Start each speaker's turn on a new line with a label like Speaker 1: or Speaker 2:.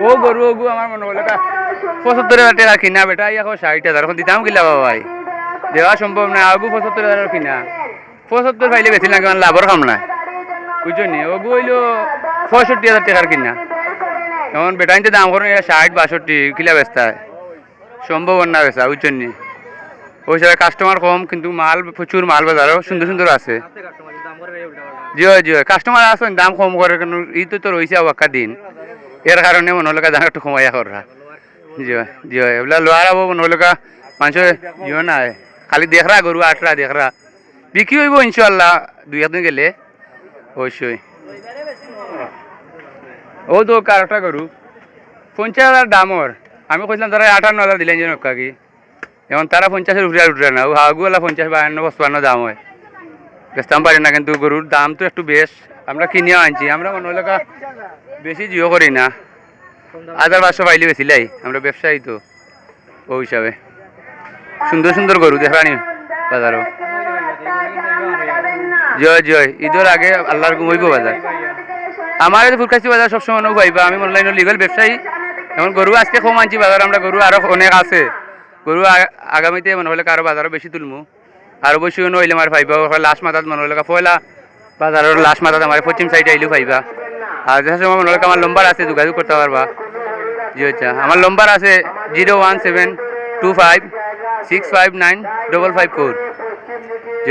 Speaker 1: ও গরু ওগু আমার মনে হলো 75,000 টাকা কিনা বেটা এখন 60,000 এখন দিতাম কিলা বাবাই দেওয়া সম্ভব না আগু 75,000 কিনা 75 পাইলে বেশি লাগে লাভর কাম না বুঝছো নি ওগু হইলো 65,000 টাকার কিনা এখন বেটা নিতে দাম করেন 60-62 কিলা বেচতা সম্ভব না বেচা বুঝছো নি ওই হিসাবে কাস্টমার কম কিন্তু মাল প্রচুর মাল বাজারও সুন্দর সুন্দর আছে জি হয় জি হয় কাস্টমার আসেন দাম কম করে কিন্তু ই তো রয়েছে আবাক্কা দিন এর কারণে মনে হলো দাম একটু কমাইয়া করা জি হয় এগুলা লোয়ার আবো মনে হলো মানুষের জিও না খালি দেখরা গরু আটরা দেখরা বিক্রি হইব ইনশাল্লাহ 2 দিন গেলে অবশ্যই ও তো কারটা গরু 50,000 দামর আমি কইলাম তারা 58,000 দিলেন যে নক্কা কি এখন তারা 50-এর উপরে উঠে না ও হাগুলা 50-52-55 দাম হয় বেচতাম পারি না কিন্তু গরুর দাম তো একটু বেশ আমরা কিনিও আনছি আমরা মনে হলো বেশি জিও করি না 1,500 পাইলে বেশি লাই আমরা ব্যবসায়ী তো ওই হিসাবে সুন্দর সুন্দর গরু দেখানি বাজারও জয় জয় ঈদের আগে আল্লাহর ঘুমাইব বাজার আমার ফুলকাশি বাজার সবসময় পাইবা আমি অনলাইন লিগাল ব্যবসায়ী এখন গরু আজকে কম আনছি বাজার আমরা গরু আরো অনেক আছে গরু আগামীতে মনে হলে কারো বাজারও বেশি তুলমু আর অবশ্যই নইলে আমার পাইবা লাস্ট মাথাত মনে হলে পয়লা বাজারের লাস্ট মাথাত আমার পশ্চিম সাইডে আইলেও পাইবা আর যে সময় মনে হলে আমার নম্বর আছে যোগাযোগ করতে পারবা জি আচ্ছা আমার নম্বর আছে 01725659554 জি